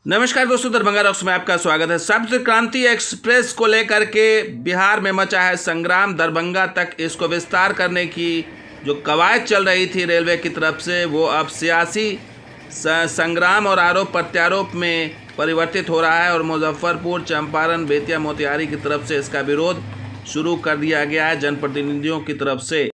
नमस्कार दोस्तों, दरभंगा रॉक्स में आपका स्वागत है। सप्त क्रांति एक्सप्रेस को लेकर के बिहार में मचा है संग्राम। दरभंगा तक इसको विस्तार करने की जो कवायद चल रही थी रेलवे की तरफ से, वो अब सियासी संग्राम और आरोप प्रत्यारोप में परिवर्तित हो रहा है और मुजफ्फरपुर, चंपारण, बेतिया, मोतिहारी की तरफ से इसका विरोध शुरू कर दिया गया है जनप्रतिनिधियों की तरफ से।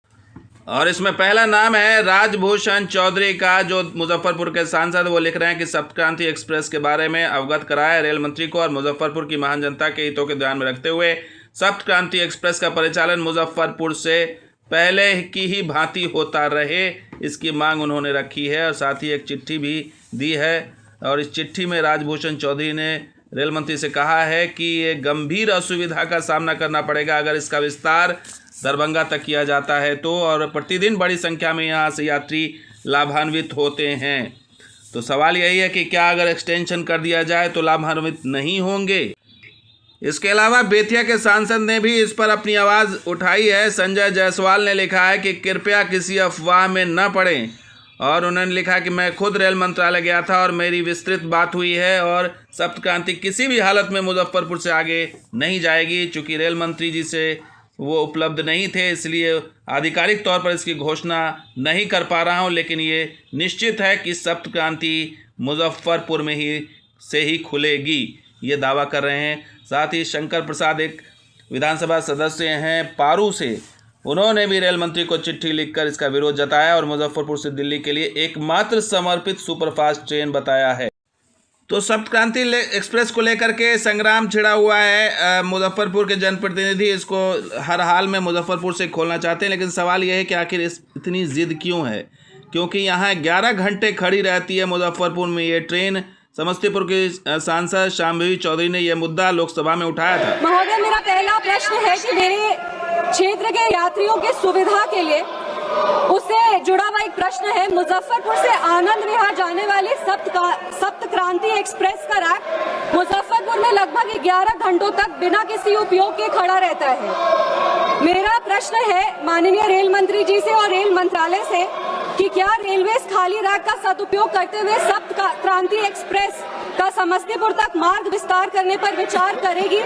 और इसमें पहला नाम है राजभूषण चौधरी का, जो मुजफ्फरपुर के सांसद। वो लिख रहे हैं कि सप्त क्रांति एक्सप्रेस के बारे में अवगत कराया रेल मंत्री को और मुजफ्फरपुर की महान जनता के हितों के ध्यान में रखते हुए सप्त क्रांति एक्सप्रेस का परिचालन मुजफ्फरपुर से पहले की ही भांति होता रहे, इसकी मांग उन्होंने रखी है। और साथ ही एक चिट्ठी भी दी है और इस चिट्ठी में राजभूषण चौधरी ने रेल मंत्री से कहा है कि ये गंभीर असुविधा का सामना करना पड़ेगा अगर इसका विस्तार दरभंगा तक किया जाता है तो, और प्रतिदिन बड़ी संख्या में यहाँ से यात्री लाभान्वित होते हैं। तो सवाल यही है कि क्या अगर एक्सटेंशन कर दिया जाए तो लाभान्वित नहीं होंगे। इसके अलावा बेतिया के सांसद ने भी इस पर अपनी आवाज़ उठाई है। संजय जायसवाल ने लिखा है कि कृपया किसी अफवाह में न पड़ें, और उन्होंने लिखा कि मैं खुद रेल मंत्रालय गया था और मेरी विस्तृत बात हुई है और सप्त क्रांति किसी भी हालत में मुजफ्फरपुर से आगे नहीं जाएगी। चूँकि रेल मंत्री जी से वो उपलब्ध नहीं थे, इसलिए आधिकारिक तौर पर इसकी घोषणा नहीं कर पा रहा हूं, लेकिन ये निश्चित है कि सप्त क्रांति मुजफ्फरपुर में ही खुलेगी, ये दावा कर रहे हैं। साथ ही शंकर प्रसाद एक विधानसभा सदस्य हैं पारू से, उन्होंने भी रेल मंत्री को चिट्ठी लिखकर इसका विरोध जताया और मुजफ्फरपुर से दिल्ली के लिए एकमात्र समर्पित सुपरफास्ट ट्रेन बताया है। तो सप्त क्रांति एक्सप्रेस को लेकर के संग्राम छिड़ा हुआ है। मुजफ्फरपुर के जनप्रतिनिधि इसको हर हाल में मुजफ्फरपुर से खोलना चाहते हैं, लेकिन सवाल यह है कि आखिर इतनी जिद क्यों है, क्योंकि यहाँ 11 घंटे खड़ी रहती है मुजफ्फरपुर में ये ट्रेन। समस्तीपुर के सांसद शांभवी चौधरी ने यह मुद्दा लोकसभा में उठाया था। महोदय, मेरा पहला प्रश्न है कि मेरे क्षेत्र के यात्रियों की सुविधा के लिए उससे जुड़ा हुआ एक प्रश्न है। मुजफ्फरपुर से आनंद विहार जाने वाली सप्त क्रांति एक्सप्रेस का रैक मुजफ्फरपुर में लगभग 11 घंटों तक बिना किसी उपयोग के खड़ा रहता है। मेरा प्रश्न है माननीय रेल मंत्री जी से और रेल मंत्रालय से कि क्या रेलवे इस खाली रैक का सदुपयोग करते हुए सप्त क्रांति एक्सप्रेस का समस्तीपुर तक मार्ग विस्तार करने पर विचार करेगी,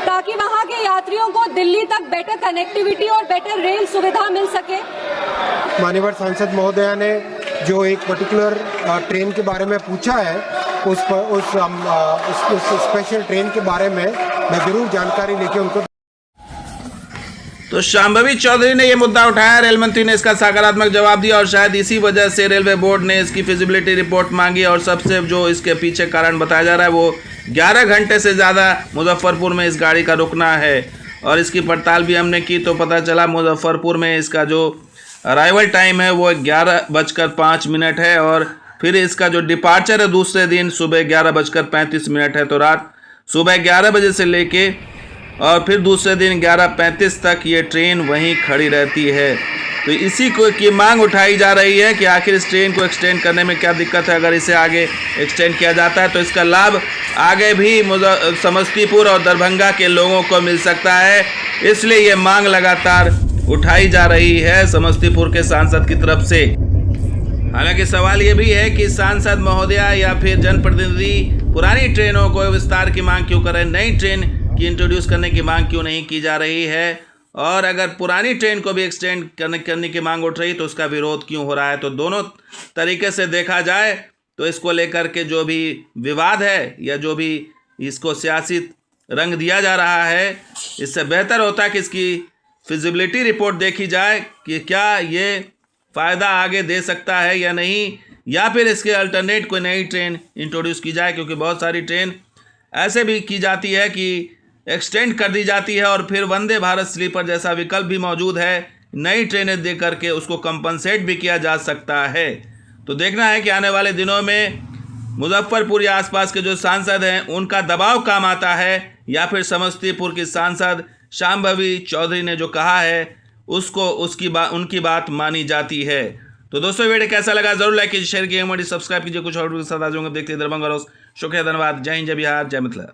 ताकि वहां के यात्रियों को दिल्ली तक बेटर कनेक्टिविटी और बेटर रेल सुविधा मिल सके। माननीय सांसद महोदया ने जो एक पर्टिकुलर ट्रेन के बारे में पूछा है, उस स्पेशल ट्रेन के बारे में मैं जरूर जानकारी लेके उनको। तो शांभवी चौधरी ने यह मुद्दा उठाया, रेल मंत्री ने इसका सकारात्मक जवाब दिया और शायद इसी वजह से रेलवे बोर्ड ने इसकी फिजिबिलिटी रिपोर्ट मांगी। और सबसे जो इसके पीछे कारण बताया जा रहा है वो 11 घंटे से ज़्यादा मुजफ्फरपुर में इस गाड़ी का रुकना है। और इसकी पड़ताल भी हमने की तो पता चला मुजफ्फरपुर में इसका जो अराइवल टाइम है वो 11:05 है और फिर इसका जो डिपार्चर है दूसरे दिन सुबह 11:35 है। तो रात सुबह 11 बजे से लेके और फिर दूसरे दिन 11:35 तक ये ट्रेन वहीं खड़ी रहती है। तो इसी को की मांग उठाई जा रही है कि आखिर इस ट्रेन को एक्सटेंड करने में क्या दिक्कत है। अगर इसे आगे एक्सटेंड किया जाता है तो इसका लाभ आगे भी समस्तीपुर और दरभंगा के लोगों को मिल सकता है, इसलिए ये मांग लगातार उठाई जा रही है समस्तीपुर के सांसद की तरफ से। हालांकि सवाल ये भी है कि सांसद महोदया या फिर जनप्रतिनिधि पुरानी ट्रेनों को विस्तार की मांग क्यों कर रहे हैं, नई ट्रेन की इंट्रोड्यूस करने की मांग क्यों नहीं की जा रही है, और अगर पुरानी ट्रेन को भी एक्सटेंड करने की मांग उठ रही तो उसका विरोध क्यों हो रहा है। तो दोनों तरीके से देखा जाए तो इसको लेकर के जो भी विवाद है या जो भी इसको सियासी रंग दिया जा रहा है, इससे बेहतर होता है कि इसकी फिजिबिलिटी रिपोर्ट देखी जाए कि क्या ये फ़ायदा आगे दे सकता है या नहीं, या फिर इसके अल्टरनेट कोई नई ट्रेन इंट्रोड्यूस की जाए। क्योंकि बहुत सारी ट्रेन ऐसे भी की जाती है कि एक्सटेंड कर दी जाती है और फिर वंदे भारत स्लीपर जैसा विकल्प भी मौजूद है, नई ट्रेनें दे करके उसको कंपनसेट भी किया जा सकता है। तो देखना है कि आने वाले दिनों में मुजफ्फरपुर या आसपास के जो सांसद हैं उनका दबाव काम आता है या फिर समस्तीपुर की सांसद शांभवी चौधरी ने जो कहा है उसको उनकी बात मानी जाती है। तो दोस्तों, वीडियो कैसा लगा जरूर लाइक कीजिए, शेयर कीजिए, सब्सक्राइब कीजिए। कुछ और के साथ आ जाऊंगा। देखते हैं दरभंगा रॉक्स। शुक्रिया, धन्यवाद। जय हिंद, जय बिहार, जय मिथिला।